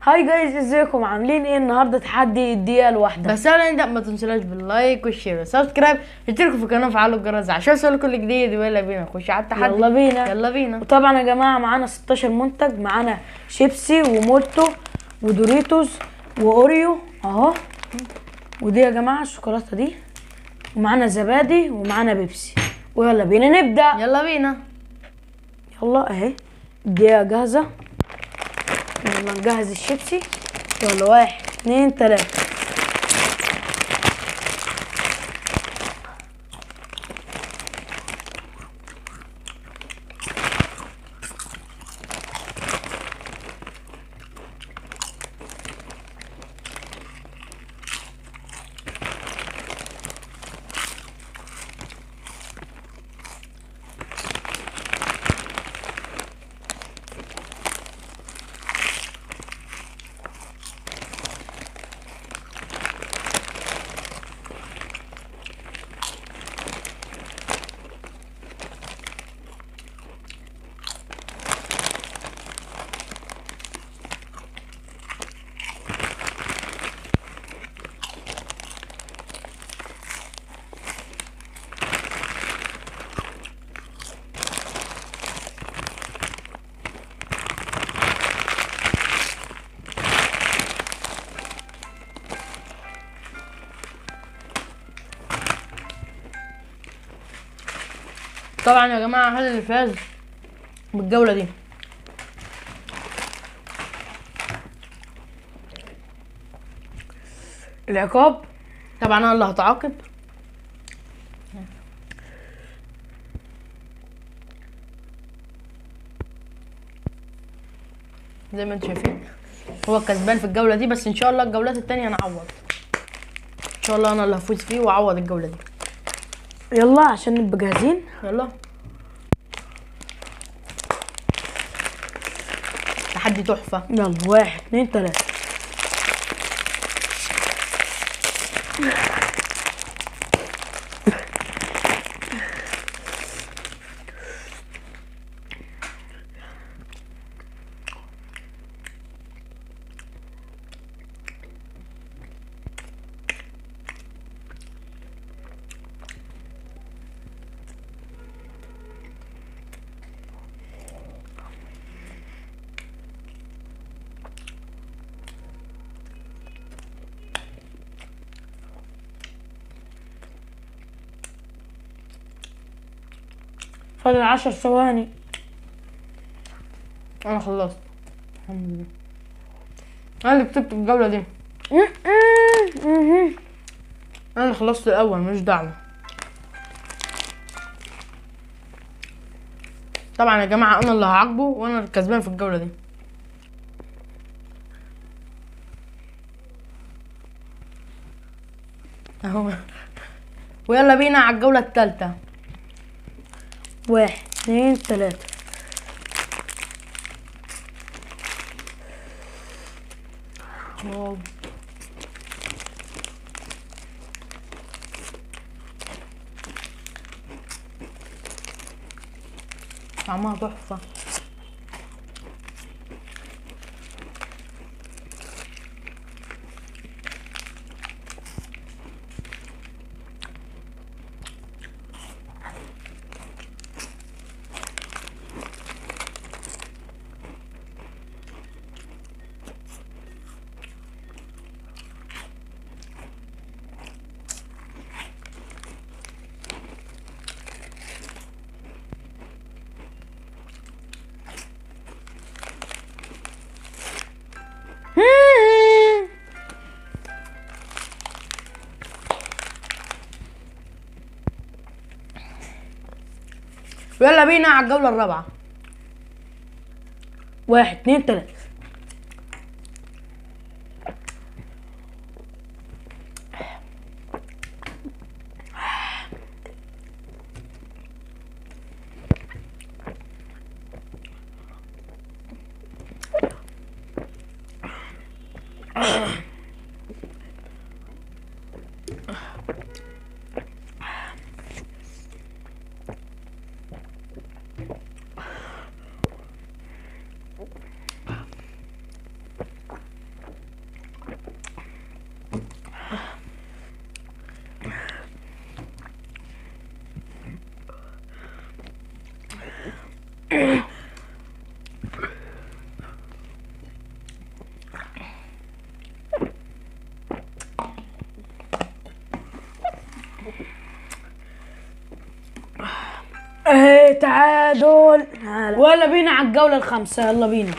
هاي جايز، ازيكم؟ عاملين ايه؟ النهارده تحدي الدقيقه الواحده. بس قبل ما نبدأ ما تنسوناش باللايك والشير والسبسكرايب، اشتركوا في القناه وفعلوا الجرس عشان يوصلكوا كل جديد. ويلا بينا نخش على التحدي. يلا بينا. يلا بينا. وطبعا يا جماعه معانا 16 منتج. معانا شيبسي ومولتو ودوريتوس واوريو اهو. ودي يا جماعه الشوكولاته دي، ومعانا زبادي ومعانا بيبسي. ويلا بينا نبدا. يلا بينا. يلا اهي الدقيقه جاهزه. يلا نجهز الشيبسي. يلا 1 2 3. طبعا يا جماعه هذا اللي فاز بالجوله دي. العقاب طبعا انا اللي هتعاقب. زي ما انتم شايفين هو كسبان في الجوله دي، بس ان شاء الله الجولات التانية نعوض. ان شاء الله انا اللي هفوز فيه واعوض الجوله دي. يلا عشان نبقى جاهزين. يلا. تحدي تحفه. يلا 1 2 3. فاضل 10 ثواني. انا خلصت الحمد لله. انا اللي كسبت الجوله دي. انا اللي خلصت الاول، مش دعوه. طبعا يا جماعه انا اللي هعاقبه وانا الكسبان في الجوله دي. اهو. ويلا بينا على الجوله الثالثه. 1 2 3. واو. طعمها تحفه. ويلا بينا على الجوله الرابعه. 1 2 3. تعادل. ويلا بينا على الجولة الخامسة، يلا بينا.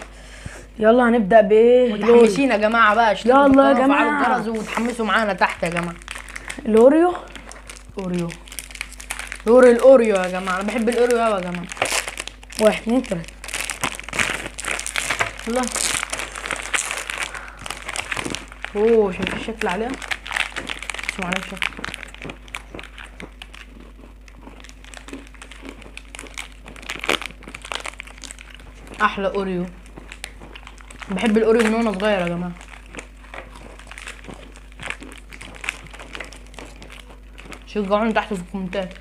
يلا هنبدأ بايه؟ متحمسين يا جماعه بقى، اشتركوا يلا يا في القناة وفعلوا جماعة. الجرس وتحمسوا معانا تحت يا جماعه. الاوريو. اوريو. دور الاوريو يا جماعه، انا بحب الاوريو قوي يا جماعه. 1 2 3. يلا. اوه شايف الشكل عليها؟ اسمع عليها الشكل. احلى اوريو. بحب الاوريو من وانا صغير يا جماعه. شجعوني تحت في الكومنتات.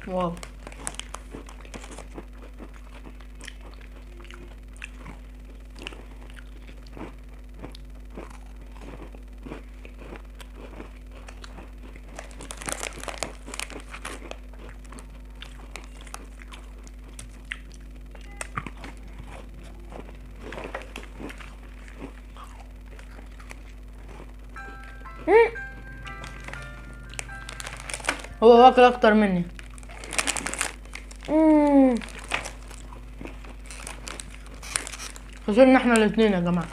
واو. هو واكل اكتر مني. خسرنا احنا الاثنين يا جماعه.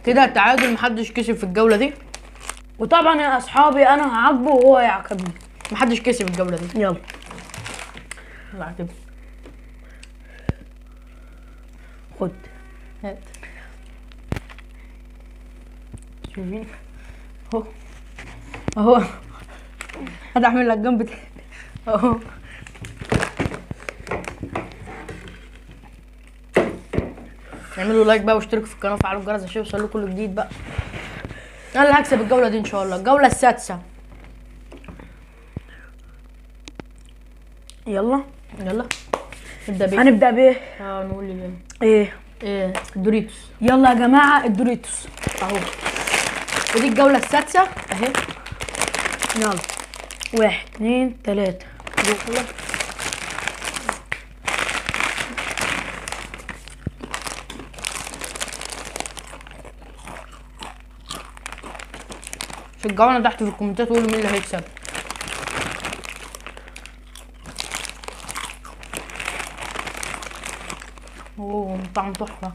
كده التعادل، محدش كسب في الجوله دي. وطبعا يا اصحابي انا هعاقبه وهو يعاقبني. محدش كسب الجوله دي. يلا يلا اعتبر. خد. هات. شوفين اهو اهو. هات اعمل لك جنب تاني اهو. اعملوا لايك بقى واشتركوا في القناه وفعلوا الجرس عشان يوصل لكم كل جديد بقى. انا اللي هكسب الجوله دي ان شاء الله، الجوله السادسه. يلا يلا نبدا بايه؟ هنبدأ بايه؟ نقول لي ايه ايه الدوريتوس. يلا يا جماعة الدوريتوس اهو. ودي الجوله السادسه اهي. يلا 1 2 3. يلا. شجعونا تحت في الكومنتات وقولوا مين اللي هيكسب. اوه طعم تحفه.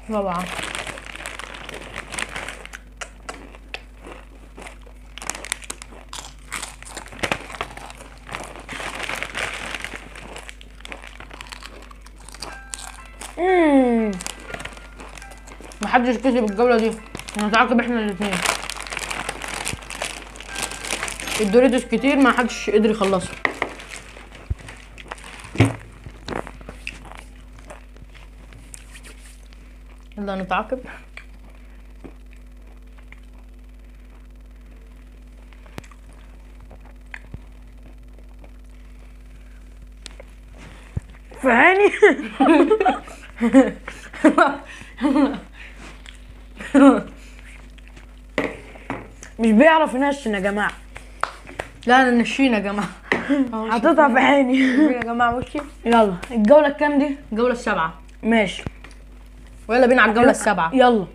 روعه. محدش كسب الجولة دي، هنتعاقب احنا الاتنين. الدوريتوس كتير ما حدش قدر يخلصها. يلا نتعاقب. في عيني. مش بيعرف ينشن يا جماعة. لا انا نشينا يا جماعة. حاططها في عيني. يا جماعة وشي. يلا الجولة الكام دي؟ الجولة السابعة. ماشي. ويلا بينا على الجولة السابعة. يلا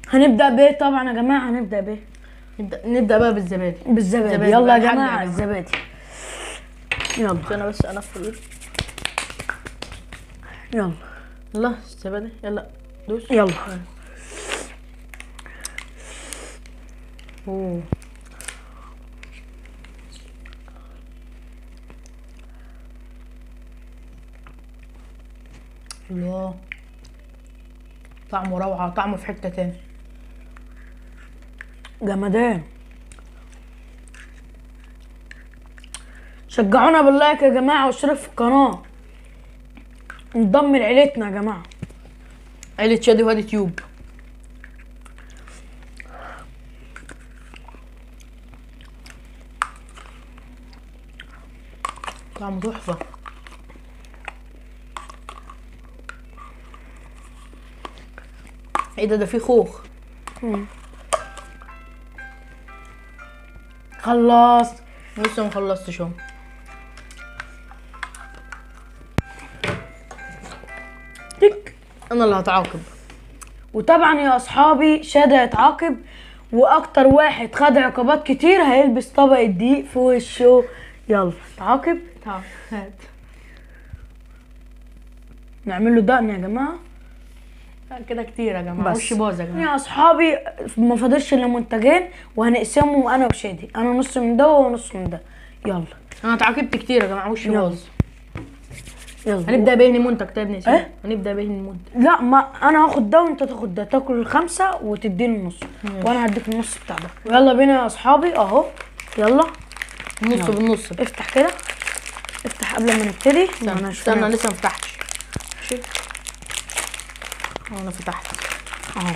هنبدأ بايه طبعا يا جماعة؟ هنبدأ بايه؟ نبدأ بقى بالزبادي. بالزبادي. يلا يا جماعة الزبادي. يلا انا بس انفض. يلا يلا الزبادي يلا دوس. يلا. اوه الله، طعمه روعة، طعمه في حتة تاني. جمدان. شجعونا باللايك يا جماعة واشترك في القناة، انضم لعيلتنا يا جماعة، عيلة شادي وهادي تيوب. طعمه تحفة. ايه ده فيه خوخ. خلصت. لسه ما خلصتش اهو. تك. انا اللي هتعاقب. وطبعا يا اصحابي شادي هيتعاقب، واكتر واحد خد عقوبات كتير هيلبس طبق الدقيق في وشه. يلا تعاقب. تعال هات. نعمل له دقن يا جماعه. كده كتير يا جماعه، بس. وش باظ يا جماعه. يا اصحابي ما فاضلش الا منتجين وهنقسمهم انا وشادي، انا نص من ده ونص من ده. يلا انا اتعاقبت كتير يا جماعه، وش يلا. باظ. يلا هنبدا بايه منتج؟ طيب نسيب. إيه؟ هنبدا بايه المنتج؟ لا، ما انا هاخد ده وانت تاخد ده، تاكل الخمسه وتديني النص وانا هديك النص بتاع ده. يلا بينا يا اصحابي اهو. يلا نص بالنص. افتح كده، افتح قبل ما نبتدي. استنى لسه ما فتحتش. ماشي انا فتحت اهو.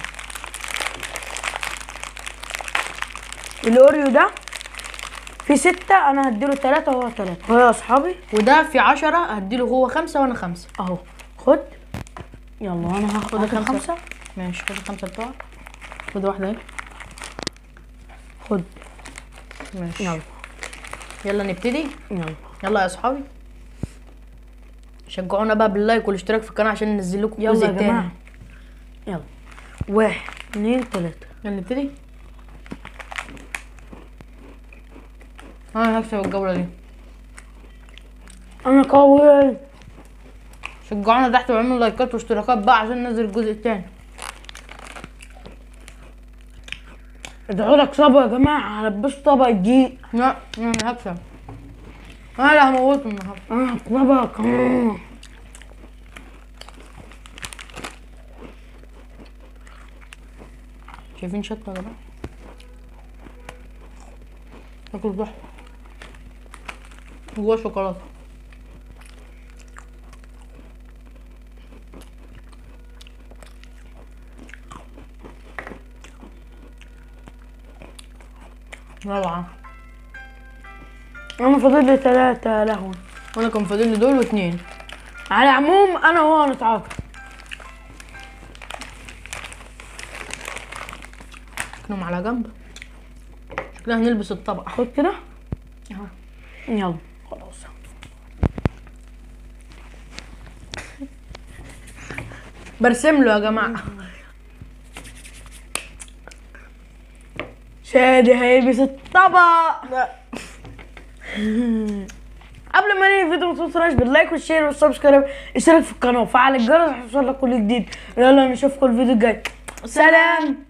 الاوريو ده في 6، انا هديله 3 وهو 3 اهو يا اصحابي. وده في 10 هديله هو 5 وانا 5 اهو خد. يلا انا خد هاخد الخمسة. 5. ماشي خد ال5 بتوعك. خد واحده اهي. خد. ماشي يلا يلا نبتدي. يلا يلا يا اصحابي شجعونا بقى باللايك والاشتراك في القناه عشان ننزل لكم يلا الجزء يا التاني. جماعه. يلا 1 2 3. يلا نبتدي. انا هكسب الجوله دي. انا قوي. شجعونا تحت واعملوا لايكات واشتراكات بقى عشان ننزل الجزء التاني. ادعوا لك صبر يا جماعه، هلبسه طبق الدقيق. لا انا هكسب. انا اللي هموته النهارده. انا هطلبك. شايفين شكله يا جماعه؟ شكله تحفه. جواه شوكولاته. روعه. انا فاضل لي 3 لهون. وانا كان فاضل لي دول و2. على العموم انا وهو هنتعاقب. شكلهم على جنب. شكلنا هنلبس الطبق. خد كده اهو. يلا خلاص. برسم له يا جماعه. شادي هيلبس الطبق. قبل ما ننهي الفيديو ما تنسوش باللايك والشير والسبسكرايب، اشترك في القناه وفعل الجرس عشان يوصلك كل جديد. يلا نشوفكم الفيديو الجاي. سلام.